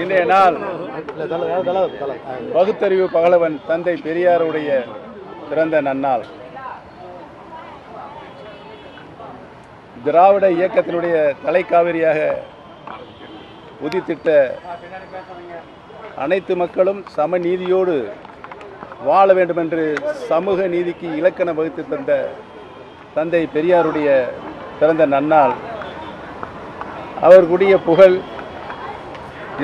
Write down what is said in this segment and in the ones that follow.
இன்றைய நாள் பகுத்தறிவு பகலவன் தந்தை பெரியாருடைய பிறந்த நன்னாள். திராவிட இயக்கத்தினுடைய தலைக்காவிரியாக உதித்திட்ட அனைத்து மக்களும் சமநீதியோடு வாழ வேண்டும் என்று சமூக நீதிக்கு இலக்கணம் வகுத்து தந்த தந்தை பெரியாருடைய பிறந்த நன்னாள். அவர்களுடைய புகழ்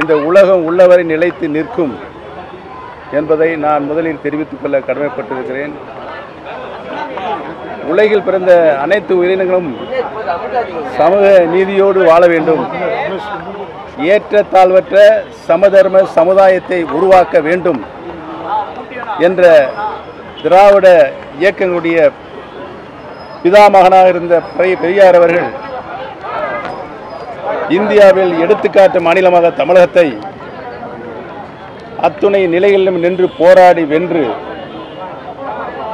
இந்த உலகம் உள்ளவரை நிலைத்து நிற்கும் என்பதை நான் முதலில் தெரிவித்துக் கொள்ள கடமைப்பட்டிருக்கிறேன். உலகில் பிறந்த அனைத்து உயிரினங்களும் சமூக நீதியோடு வாழ வேண்டும், ஏற்றத்தாழ்வற்ற சமதர்ம சமுதாயத்தை உருவாக்க வேண்டும் என்ற திராவிட இயக்கங்களுடைய பிதாமகனாக இருந்த பெரியார் அவர்கள் இந்தியாவில் எடுத்துக்காட்டு மாநிலமாக தமிழகத்தை அத்துணை நிலைகளிலும் நின்று போராடி வென்று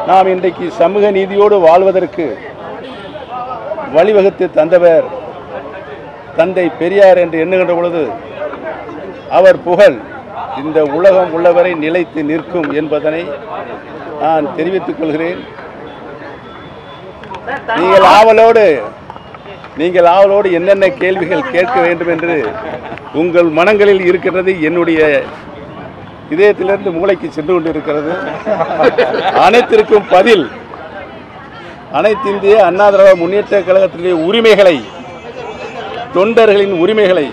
நாம் இன்றைக்கு சமூக நீதியோடு வாழ்வதற்கு வழிவகுத்து தந்தவர் தந்தை பெரியார் என்று எண்ணுகின்ற பொழுது அவர் புகழ் இந்த உலகம் உள்ளவரை நிலைத்து நிற்கும் என்பதனை நான் தெரிவித்துக் கொள்கிறேன். நீங்கள் ஆவலோடு என்னென்ன கேள்விகள் கேட்க வேண்டும் என்று உங்கள் மனங்களில் இருக்கின்றது என்னுடைய இதயத்திலிருந்து மூளைக்கு சென்று கொண்டிருக்கிறது. அனைத்திற்கும் பதில் அனைத்து இந்திய அண்ணா திராவிட முன்னேற்ற கழகத்தினுடைய உரிமைகளை, தொண்டர்களின் உரிமைகளை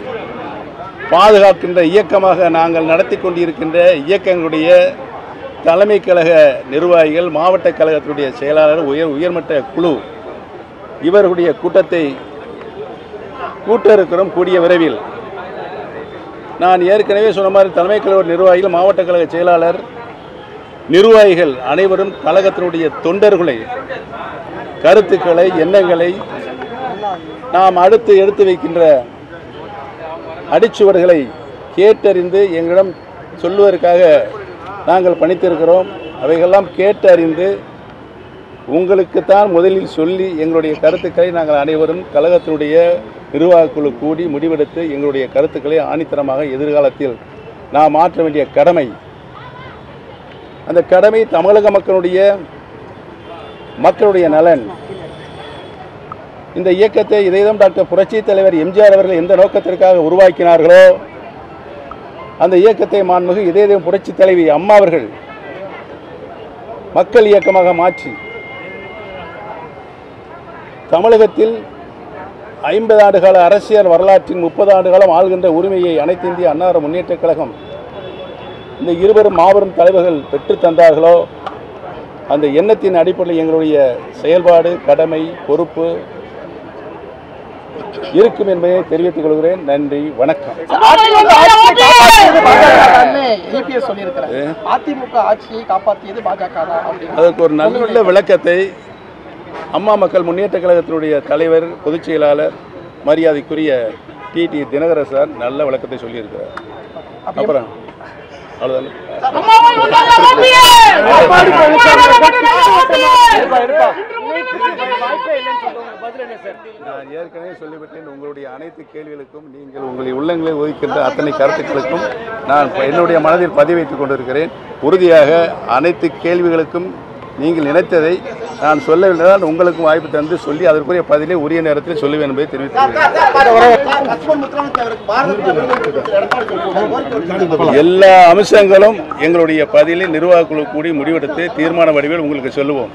பாதுகாக்கின்ற இயக்கமாக நாங்கள் நடத்தி கொண்டிருக்கின்ற இயக்கங்களுடைய தலைமை கழக நிர்வாகிகள், மாவட்ட கழகத்தினுடைய செயலாளர், உயர்மட்ட குழு இவர்களுடைய கூட்டத்தை கூட்ட இருக்கிறோம். கூடிய விரைவில் நான் ஏற்கனவே சொன்ன மாதிரி தலைமை கழக நிர்வாகிகள், மாவட்ட கழக செயலாளர், நிர்வாகிகள் அனைவரும் கழகத்தினுடைய தொண்டர்களை கருத்துக்களை, எண்ணங்களை நாம் அடுத்து எடுத்து வைக்கின்ற அடிச்சுவடுகளை கேட்டறிந்து எங்களிடம் சொல்வதற்காக நாங்கள் பணித்திருக்கிறோம். அவைகளெல்லாம் கேட்டறிந்து உங்களுக்குத்தான் முதலில் சொல்லி எங்களுடைய கருத்துக்களை நாங்கள் அனைவரும் கழகத்தினுடைய நிர்வாகக்குழு கூடி முடிவெடுத்து எங்களுடைய கருத்துக்களை ஆணித்தரமாக எதிர்காலத்தில் நாம் மாற்ற வேண்டிய கடமை, அந்த கடமை தமிழக மக்களுடைய நலன். இந்த இயக்கத்தை இதயம் டாக்டர் புரட்சி தலைவர் எம்ஜிஆர் அவர்கள் எந்த நோக்கத்திற்காக உருவாக்கினார்களோ அந்த இயக்கத்தை மாண்புமிகு இதயம் புரட்சி தலைவி அம்மா அவர்கள் மக்கள் இயக்கமாக மாற்றி தமிழகத்தில் 50 ஆண்டுகால அரசியல் வரலாற்றின் 30 ஆண்டு காலம் ஆள்கின்ற உரிமையை அனைத்து இந்திய அண்ணா திராவிட முன்னேற்ற கழகம் இந்த இருவரும் மாபெரும் தலைவர்கள் பெற்று தந்தார்களோ அந்த எண்ணத்தின் அடிப்படையில் எங்களுடைய செயல்பாடு, கடமை, பொறுப்பு இருக்கும் என்பதை தெரிவித்துக் கொள்கிறேன். நன்றி, வணக்கம். அதற்கு ஒரு நல்ல விளக்கத்தை அம்மா மக்கள் முன்னேற்ற கழகத்தினுடைய தலைவர், பொதுச் செயலாளர், மரியாதைக்குரிய டிடி தினகரன் சார் நல்ல விளக்கத்தை சொல்லியிருக்கிறார். அப்புறம் அவ்வளோதான். நான் ஏற்கனவே சொல்லிவிட்டேன். உங்களுடைய அனைத்து கேள்விகளுக்கும் நீங்கள் உங்களுடைய உள்ளங்களை ஒதுக்கின்ற அத்தனை கருத்துக்களுக்கும் நான் என்னுடைய மனதில் பதிவைத்துக் கொண்டிருக்கிறேன். உறுதியாக அனைத்து கேள்விகளுக்கும் நீங்கள் நினைத்ததை நான் சொல்லவில்லை, உங்களுக்கும் வாய்ப்பு தந்து சொல்லி அதற்குரிய பதிலை உரிய நேரத்தில் சொல்லுவேன் என்பதை தெரிவித்துள்ளேன். எல்லா அம்சங்களும் எங்களுடைய பதிலில் நிர்வாகக்குழு கூடி முடிவெடுத்து தீர்மான வடிவில் உங்களுக்கு சொல்லுவோம்.